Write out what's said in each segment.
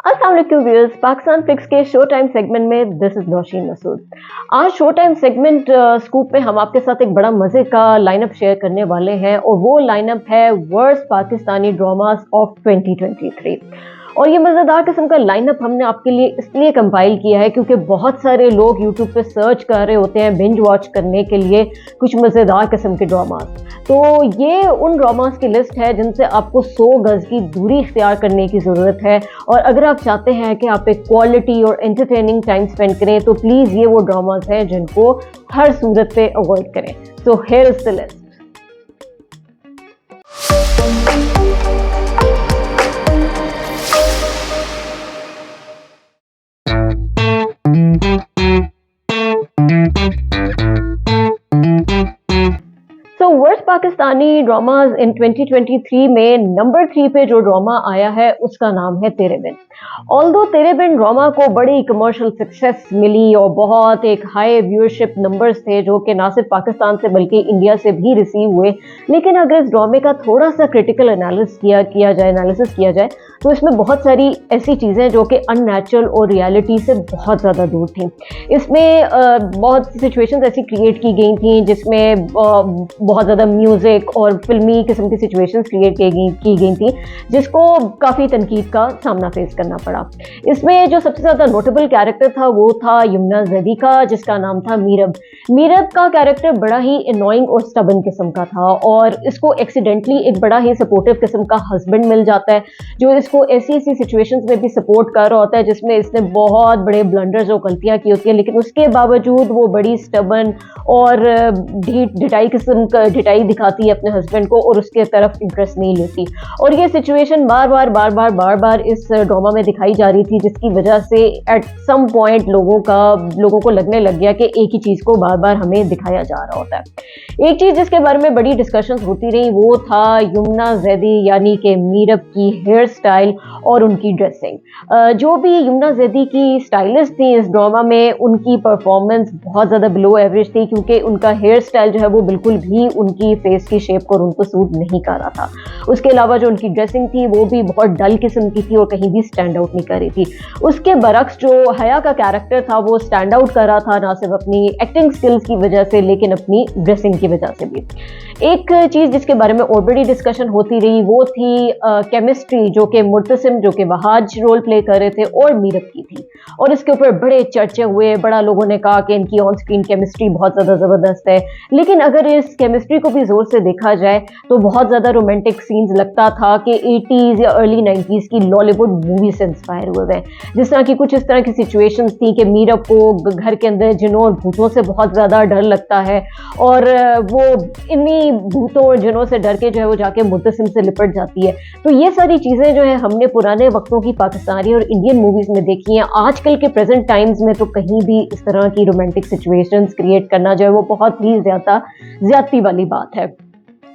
अस्सलाम वालेकुम viewers, Pakistan fix के शो टाइम सेगमेंट में दिस इज नौशीन मसूद। आज शो टाइम सेगमेंट स्कूप में हम आपके साथ एक बड़ा मजे का लाइनअप शेयर करने वाले हैं और वो लाइनअप है वर्स्ट पाकिस्तानी ड्रामास ऑफ 2023। और ये मज़ेदार किस्म का लाइनअप हमने आपके लिए इसलिए कंपाइल किया है क्योंकि बहुत सारे लोग यूट्यूब पे सर्च कर रहे होते हैं बिंज वॉच करने के लिए कुछ मज़ेदार किस्म के ड्रामास। तो ये उन ड्रामास की लिस्ट है जिनसे आपको 100 गज की दूरी इख्तियार करने की ज़रूरत है। और अगर आप चाहते हैं कि आप एक क्वालिटी और एंटरटेनिंग टाइम स्पेंड करें तो प्लीज़ ये वो ड्रामास हैं जिनको हर सूरत पे अवॉइड करें। So here is the list. Worst Pakistani dramas in 2023 में नंबर 3 पे जो ड्रामा आया है उसका नाम है तेरे बिन। ऑल्दो तेरे बिन ड्रामा को बड़ी कमर्शियल सक्सेस मिली और बहुत एक हाई व्यूअरशिप नंबर्स थे जो कि ना सिर्फ पाकिस्तान से बल्कि इंडिया से भी रिसीव हुए, लेकिन अगर इस ड्रामे का थोड़ा सा क्रिटिकल एनालिसिस किया जाए तो इसमें बहुत सारी ऐसी चीज़ें जो कि अननेचुरल और रियलिटी से बहुत ज़्यादा दूर थी। इसमें बहुत सी सिचुएशंस ऐसी क्रिएट की गई थी जिसमें बहुत ज़्यादा म्यूज़िक और फिल्मी किस्म की सिचुएशंस क्रिएट की गई थी जिसको काफ़ी तनकीद का सामना फेस करना पड़ा। इसमें जो सबसे ज़्यादा नोटेबल कैरेक्टर था वो था यमुना ज़ैदी का, जिसका नाम था मीरब। मीरब का कैरेक्टर बड़ा ही एनोइंग और स्टबन किस्म का था और इसको एक्सीडेंटली एक बड़ा ही सपोर्टिव किस्म का हस्बैंड मिल जाता है जो इसको ऐसी सिचुएशंस में भी सपोर्ट कर रहा होता है जिसमें इसने बहुत बड़े ब्लंडर्स और गलतियां की होती है, लेकिन उसके बावजूद वो बड़ी स्टबन और ढिठाई दिखाती है अपने हस्बैंड को और उसके तरफ इंटरेस्ट नहीं लेती। और ये सिचुएशन बार बार इस ड्रामा में दिखाई जा रही थी जिसकी वजह से एट सम पॉइंट लोगों को लगने लग गया कि एक ही चीज़ को बार बार हमें दिखाया जा रहा होता है। एक चीज़ जिसके बारे में बड़ी डिस्कशंस होती रही वो था यमुना ज़ैदी यानी कि मीरब की हेयर स्टाइल और उनकी ड्रेसिंग। जो भी यमुना ज़ैदी की स्टाइलिस्ट थी इस ड्रामा में उनकी परफॉर्मेंस बहुत ज़्यादा बिलो एवरेज थी क्योंकि उनका हेयर स्टाइल जो है वो बिल्कुल भी उनकी फेस की शेप को उनको सूट नहीं कर रहा था। उसके अलावा जो उनकी ड्रेसिंग थी वो भी बहुत डल किस्म की थी और कहीं भी स्टैंड आउट नहीं कर रही थी। उसके बरक्स जो हया का कैरेक्टर था वो स्टैंड आउट कर रहा था ना सिर्फ अपनी एक्टिंग स्किल्स की वजह से लेकिन अपनी ड्रेसिंग की वजह से भी। एक चीज़ जिसके बारे में और बड़ी डिस्कशन होती रही वो थी केमिस्ट्री जो कि मुर्तसिम जो कि वहाज रोल प्ले कर रहे थे और मीरब की थी और इसके ऊपर बड़े चर्चे हुए। बड़ा लोगों ने कहा कि इनकी ऑन स्क्रीन केमिस्ट्री बहुत ज़्यादा ज़बरदस्त है, लेकिन अगर इस केमिस्ट्री को भी ज़ोर से देखा जाए तो बहुत ज़्यादा रोमांटिक सीन्स लगता था कि 80s या अर्ली 90s की लॉलीवुड मूवी से इंस्पायर हुए हैं। जिस तरह की कुछ इस तरह की सिचुएशंस थी कि मीरब को घर के अंदर जिनों और भूतों से बहुत ज़्यादा डर लगता है और वो इन्हीं भूतों और जिनों से डर के जो है वो जाके मुर्तसिम से लिपट जाती है। तो ये सारी चीज़ें जो है हमने पुराने वक्तों की पाकिस्तानी और इंडियन मूवीज़ में देखी हैं। आजकल के प्रेजेंट टाइम्स में तो कहीं भी इस तरह की रोमांटिक सिचुएशंस क्रिएट करना जो है वो बहुत ही ज्यादती वाली बात है।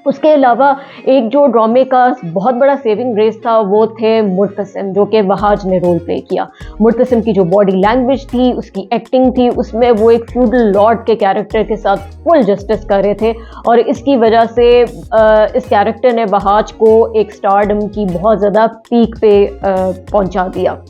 उसके अलावा एक जो ड्रामे का बहुत बड़ा सेविंग ग्रेस था वो थे मुर्तसिम जो कि वहाज ने रोल प्ले किया। मुर्तसिम की जो बॉडी लैंग्वेज थी, उसकी एक्टिंग थी, उसमें वो एक फ्यूडल लॉर्ड के कैरेक्टर के साथ फुल जस्टिस कर रहे थे और इसकी वजह से इस कैरेक्टर ने वहाज को एक स्टारडम की बहुत ज़्यादा पीक पे पहुंचा दिया।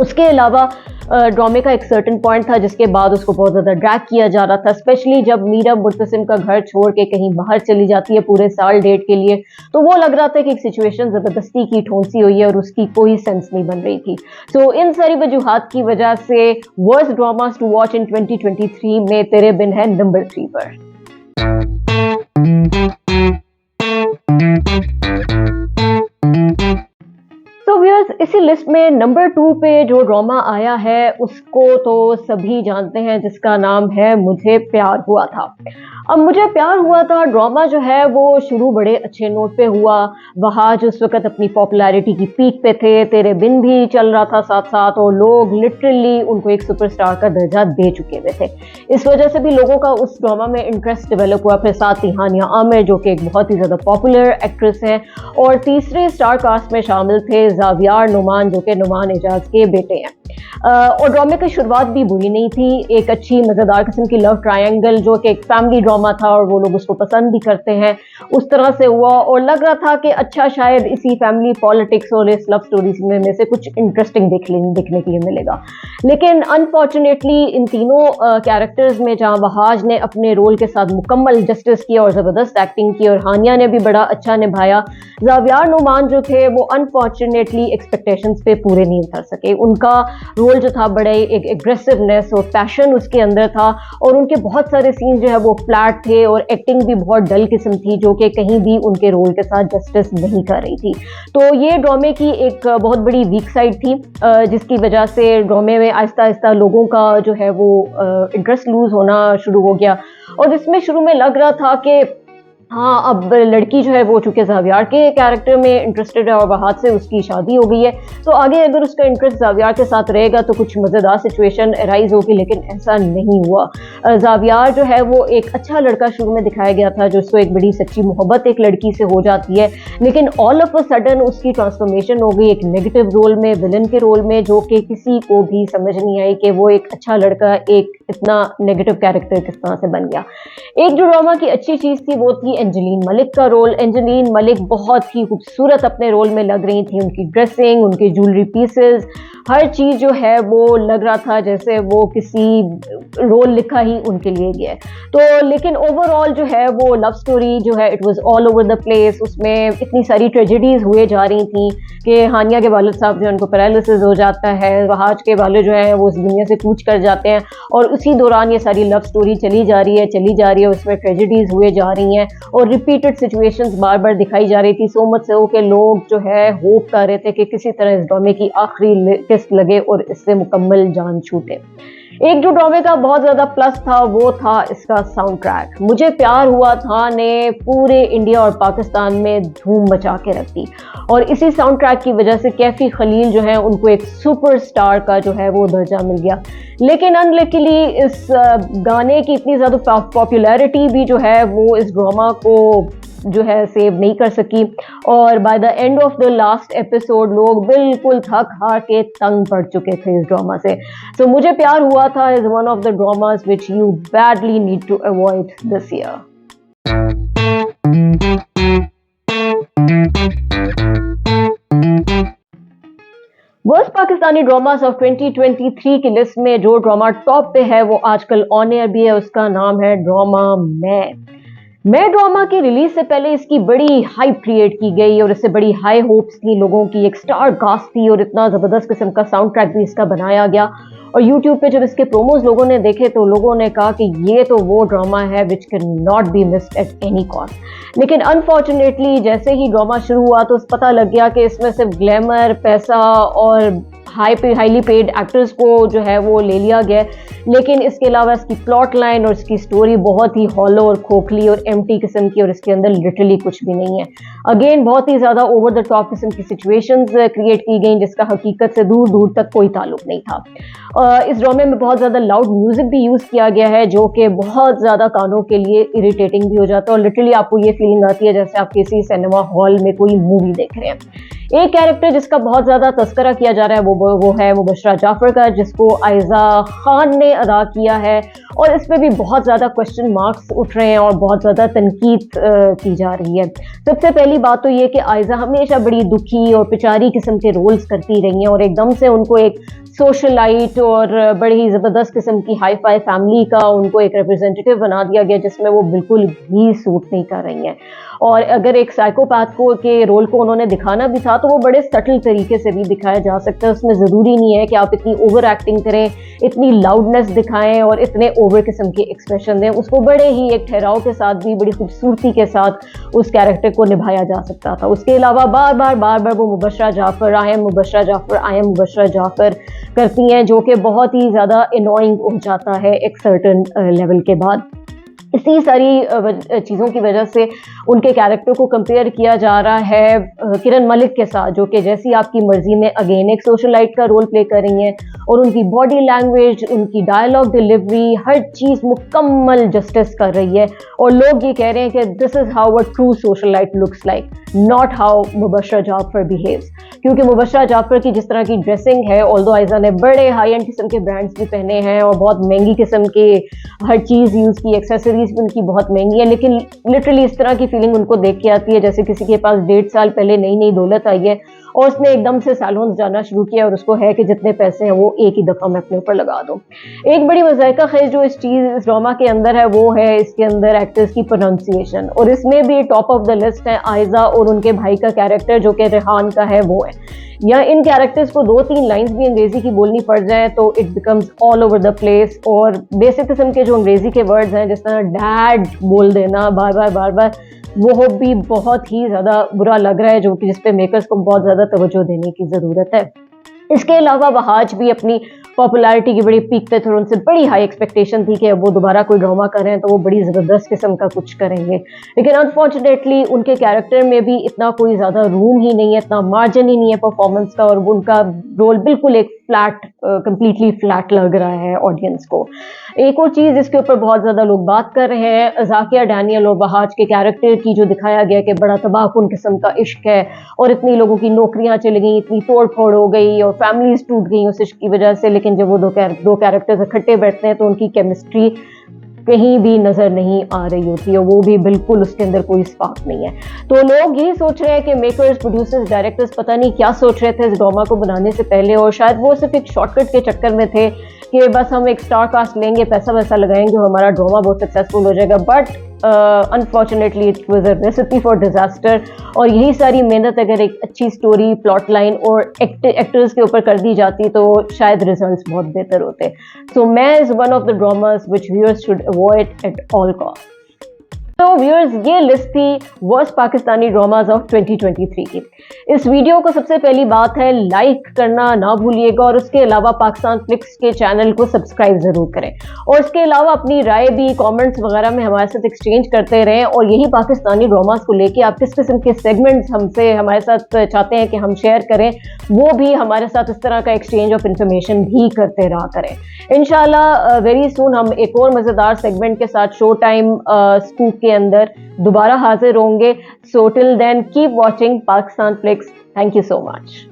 उसके अलावा ड्रामे का एक सर्टेन पॉइंट था जिसके बाद उसको बहुत ज़्यादा ड्रैग किया जा रहा था, स्पेशली जब मीरब मुर्तसिम का घर छोड़ के कहीं बाहर चली जाती है पूरे साल डेट के लिए। तो वो लग रहा था कि एक सिचुएशन ज़बरदस्ती की ठोंसी हुई है और उसकी कोई सेंस नहीं बन रही थी। सो इन सारी वजूहात की वजह से worst dramas to watch in 2023 में तेरे बिन है नंबर 3 पर। इसी लिस्ट में नंबर 2 पे जो ड्रामा आया है उसको तो सभी जानते हैं जिसका नाम है मुझे प्यार हुआ था। अब मुझे प्यार हुआ था ड्रामा जो है वो शुरू बड़े अच्छे नोट पे हुआ। वहाज उस वक्त अपनी पॉपुलैरिटी की पीक पे थे, तेरे बिन भी चल रहा था साथ साथ और लोग लिटरली उनको एक सुपरस्टार का दर्जा दे चुके हुए थे। इस वजह से भी लोगों का उस ड्रामा में इंटरेस्ट डेवलप हुआ। फिर साथ ही हानिया आमिर जो कि एक बहुत ही ज़्यादा पॉपुलर एक्ट्रेस है और तीसरे स्टार कास्ट में शामिल थे ज़ावियार नुमान जो कि नुमान एजाज के बेटे हैं। और ड्रामे की शुरुआत भी बुरी नहीं थी, एक अच्छी मज़ेदार किस्म की लव ट्रायंगल जो कि एक फैमिली ड्रामा था और वो लोग उसको पसंद भी करते हैं, उस तरह से हुआ और लग रहा था कि अच्छा शायद इसी फैमिली पॉलिटिक्स और इस लव स्टोरीज में से कुछ इंटरेस्टिंग देखने के लिए मिलेगा। लेकिन अनफॉर्चुनेटली इन तीनों कैरेक्टर्स में जहाँ वहाज ने अपने रोल के साथ मुकम्मल जस्टिस किया और ज़बरदस्त एक्टिंग की और हानिया ने भी बड़ा अच्छा निभाया, ज़ावियार नुमान जो थे वो अनफॉर्चुनेटली एक्सपेक्टेशंस पे पूरे नहीं उतर सके। उनका रोल जो था बड़े एक एग्रेसिवनेस और पैशन उसके अंदर था और उनके बहुत सारे सीन जो है वो फ्लैट थे और एक्टिंग भी बहुत डल किस्म थी जो कि कहीं भी उनके रोल के साथ जस्टिस नहीं कर रही थी। तो ये ड्रामे की एक बहुत बड़ी वीक साइड थी, जिसकी वजह से ड्रामे में आहिस्ता आहिस्ता लोगों का जो है वो इंटरेस्ट लूज होना शुरू हो गया और इसमें शुरू में लग रहा था कि हाँ, अब लड़की जो है वो चूंकि ज़ावियार के कैरेक्टर में इंटरेस्टेड है और वहाद से उसकी शादी हो गई है, तो आगे अगर उसका इंटरेस्ट ज़ावियार के साथ रहेगा तो कुछ मज़ेदार सिचुएशन अराइज होगी, लेकिन ऐसा नहीं हुआ। ज़ावियार जो है वो एक अच्छा लड़का शुरू में दिखाया गया था जो उसको एक बड़ी सच्ची मोहब्बत एक लड़की से हो जाती है, लेकिन ऑल ऑफ अ सडन उसकी ट्रांसफॉर्मेशन हो गई एक नेगेटिव रोल में, विलन के रोल में, जो कि किसी को भी समझ नहीं आई कि वो एक अच्छा लड़का एक इतना नेगेटिव कैरेक्टर किस तरह से बन गया। एक जो ड्रामा की अच्छी चीज़ थी वो थी एंजेलीन मलिक का रोल। एंजेलीन मलिक बहुत ही खूबसूरत अपने रोल में लग रही थी, उनकी ड्रेसिंग, उनके ज्वेलरी पीसेस, हर चीज़ जो है वो लग रहा था जैसे वो किसी रोल लिखा ही उनके लिए गया है। तो लेकिन ओवरऑल जो है वो लव स्टोरी जो है it was all over the place, उसमें इतनी सारी ट्रेजेडीज हुए जा रही थी कि हानिया के वालिद साहब जो है उनको पैरालिसिस हो जाता है, वहाज के वालिद जो हैं वो इस दुनिया से कूच कर जाते हैं और उसी दौरान ये सारी लव स्टोरी चली जा रही है, उसमें ट्रेजेडीज हुए जा रही हैं और रिपीटेड सिचुएशंस बार बार दिखाई जा रही थी। सो मच से हो के लोग जो है होप कर रहे थे कि किसी तरह इस ड्रामे की आखिरी किस्त लगे और इससे मुकम्मल जान छूटे। एक जो ड्रामे का बहुत ज़्यादा प्लस था वो था इसका साउंड ट्रैक। मुझे प्यार हुआ था ने पूरे इंडिया और पाकिस्तान में धूम मचा के रख दी और इसी साउंड ट्रैक की वजह से कैफी खलील जो है उनको एक सुपरस्टार का जो है वो दर्जा मिल गया। लेकिन अनलकीली इस गाने की इतनी ज़्यादा पॉपुलैरिटी भी जो है वो इस ड्रामा को जो है सेव नहीं कर सकी और by the end of the last episode लोग बिल्कुल थक हार के तंग पड़ चुके थे इस ड्रामा से। सो मुझे Pyar Hua Tha is one of the dramas which you badly need to avoid this year. Worst Pakistani dramas of 2023 की लिस्ट में जो ड्रामा टॉप पे है वो आजकल ऑन एयर भी है, उसका नाम है ड्रामा मैं ड्रामा की रिलीज से पहले इसकी बड़ी हाइप क्रिएट की गई और इससे बड़ी हाई होप्स थी लोगों की, एक स्टार कास्ट थी और इतना ज़बरदस्त किस्म का साउंड ट्रैक भी इसका बनाया गया और यूट्यूब पे जब इसके प्रोमोज लोगों ने देखे तो लोगों ने कहा कि ये तो वो ड्रामा है which can not be missed at any cost. लेकिन अनफॉर्चुनेटली जैसे ही ड्रामा शुरू हुआ तो पता लग गया कि इसमें सिर्फ ग्लैमर, पैसा और हाईली पेड एक्टर्स को जो है वो ले लिया गया, लेकिन इसके अलावा इसकी प्लॉट लाइन और इसकी स्टोरी बहुत ही हॉलो और खोखली और एम्प्टी किस्म की और इसके अंदर लिटरली कुछ भी नहीं है। अगेन बहुत ही ज़्यादा ओवर द टॉप किस्म की सिचुएशंस क्रिएट की गई जिसका हकीकत से दूर दूर तक कोई ताल्लुक नहीं था। इस ड्रामे में बहुत ज़्यादा लाउड म्यूजिक भी यूज़ किया गया है जो कि बहुत ज़्यादा कानों के लिए इरिटेटिंग भी हो जाता है और लिटरली आपको ये फीलिंग आती है जैसे आप किसी सिनेमा हॉल में कोई मूवी देख रहे हैं। एक कैरेक्टर जिसका बहुत ज़्यादा तस्करा किया जा रहा है वो है मुबशरा जाफर का, जिसको आयजा खान ने अदा किया है और इस पर भी बहुत ज़्यादा क्वेश्चन मार्क्स उठ रहे हैं और बहुत ज़्यादा तनकीद की जा रही है। सबसे पहली बात तो ये कि आयजा हमेशा बड़ी दुखी और पिचारी किस्म के रोल्स करती रही हैं और एकदम से उनको एक सोशलाइट और बड़ी ही ज़बरदस्त किस्म की हाई फाई फैमिली का उनको एक रिप्रेजेंटेटिव बना दिया गया जिसमें वो बिल्कुल भी सूट नहीं कर रही हैं। और अगर एक साइकोपैथ को के रोल को उन्होंने दिखाना भी था तो वो बड़े सटल तरीके से भी दिखाया जा सकता है। उसमें ज़रूरी नहीं है कि आप इतनी ओवर एक्टिंग करें, इतनी लाउडनेस दिखाएं और इतने ओवर किस्म के एक्सप्रेशन दें। उसको बड़े ही एक ठहराव के साथ भी बड़ी खूबसूरती के साथ उस कैरेक्टर को निभाया जा सकता था। उसके अलावा बार बार वो मुबशरा जाफर आई एम मुबशरा जाफर करती हैं जो कि बहुत ही ज़्यादा अनोइंग हो जाता है एक सर्टेन लेवल के बाद। इसी सारी चीज़ों की वजह से उनके कैरेक्टर को कंपेयर किया जा रहा है किरण मलिक के साथ, जो कि जैसी आपकी मर्जी में अगेन एक सोशलाइट का रोल प्ले कर रही हैं और उनकी बॉडी लैंग्वेज, उनकी डायलॉग डिलीवरी, हर चीज़ मुकम्मल जस्टिस कर रही है। और लोग ये कह रहे हैं कि this is how a true socialite looks like, not how Mubashra Jafar behaves. क्योंकि मुबशरा जाफर की जिस तरह की ड्रेसिंग है, ऑल्दो आयजा ने बड़े हाई एंड किस्म के ब्रांड्स भी पहने हैं और बहुत महंगी किस्म के हर चीज़ यूज़ की, एक्सेसरीज भी उनकी बहुत महंगी है, लेकिन लिटरली इस तरह की फीलिंग उनको देख के आती है जैसे किसी के पास 1.5 साल पहले नई नई दौलत आई है और उसने एकदम से सैलून जाना शुरू किया और उसको है कि जितने पैसे हैं वो एक ही दफ़ा मैं अपने ऊपर लगा दूँ। एक बड़ी मज़ाइका खेज जो इस ड्रामा के अंदर है वो है इसके अंदर एक्टर्स की प्रोनाउंसिएशन, और इसमें भी टॉप ऑफ द लिस्ट है आयजा और उनके भाई का कैरेक्टर जो कि रेहान का है वो है। या इन कैरेक्टर्स को 2-3 लाइंस भी अंग्रेजी की बोलनी पड़ जाए तो it becomes all over the place, और बेसिक किस्म के जो अंग्रेजी के वर्ड्स हैं जिस तरह डैड बोल देना बार बार वो भी बहुत ही ज़्यादा बुरा लग रहा है, जो कि जिस पे मेकर्स को बहुत ज़्यादा तवज्जो देने की ज़रूरत है। इसके अलावा वहाज भी अपनी पॉपुलैरिटी की बड़ी पीक पे थे और उनसे बड़ी हाई एक्सपेक्टेशन थी कि वो दोबारा कोई ड्रामा कर रहे हैं तो वो बड़ी ज़बरदस्त किस्म का कुछ करेंगे, लेकिन अनफॉर्चुनेटली उनके कैरेक्टर में भी इतना कोई ज़्यादा रूम ही नहीं है, इतना मार्जिन ही नहीं है परफॉर्मेंस का, और उनका रोल बिल्कुल एक फ्लैट, कंप्लीटली फ्लैट लग रहा है ऑडियंस को। एक और चीज़ जिसके ऊपर बहुत ज़्यादा लोग बात कर रहे हैं, ज़ाकिया डैनियल और वहाज के कैरेक्टर की, जो दिखाया गया कि बड़ा तबाहकुन किस्म का इश्क है और इतनी लोगों की नौकरियां चली गई, इतनी तोड़ फोड़ हो गई और फैमिलीज टूट गई उस इश्क की वजह से, लेकिन जब वो दो कैरेक्टर्स इकट्ठे बैठते हैं तो उनकी केमिस्ट्री कहीं भी नजर नहीं आ रही होती है, वो भी बिल्कुल उसके अंदर कोई स्पार्क नहीं है। तो लोग यही सोच रहे हैं कि मेकर्स, प्रोड्यूसर्स, डायरेक्टर्स पता नहीं क्या सोच रहे थे इस ड्रामा को बनाने से पहले, और शायद वो सिर्फ एक शॉर्टकट के चक्कर में थे कि बस हम एक स्टार कास्ट लेंगे, पैसा वैसा लगाएंगे और हमारा ड्रामा बहुत सक्सेसफुल हो जाएगा। But unfortunately it was a recipe for disaster, और यही सारी मेहनत अगर एक अच्छी स्टोरी, प्लॉट लाइन और एक्टर्स के ऊपर कर दी जाती तो शायद रिजल्ट्स बहुत बेहतर होते। सो मैं is one of the dramas which viewers should avoid at all cost. तो व्यूअर्स, ये लिस्ट थी वर्स्ट पाकिस्तानी ड्रामाज ऑफ 2023 की। इस वीडियो को सबसे पहली बात है लाइक करना ना भूलिएगा, और उसके अलावा पाकिस्तान फ्लिक्स के चैनल को सब्सक्राइब जरूर करें, और उसके अलावा अपनी राय भी कमेंट्स वगैरह में हमारे साथ एक्सचेंज करते रहें। और यही पाकिस्तानी ड्रामाज को लेके आप किस किस्म के सेगमेंट्स हमसे हमारे साथ चाहते हैं कि हम शेयर करें, वो भी हमारे साथ इस तरह का एक्सचेंज ऑफ इंफॉर्मेशन भी करते रहा करें। इंशाल्लाह वेरी सून हम एक और मज़ेदार सेगमेंट के साथ शो टाइम स्कूप के अंदर दोबारा हाजिर होंगे। So till then keep watching Pakistan flicks. Thank you so much.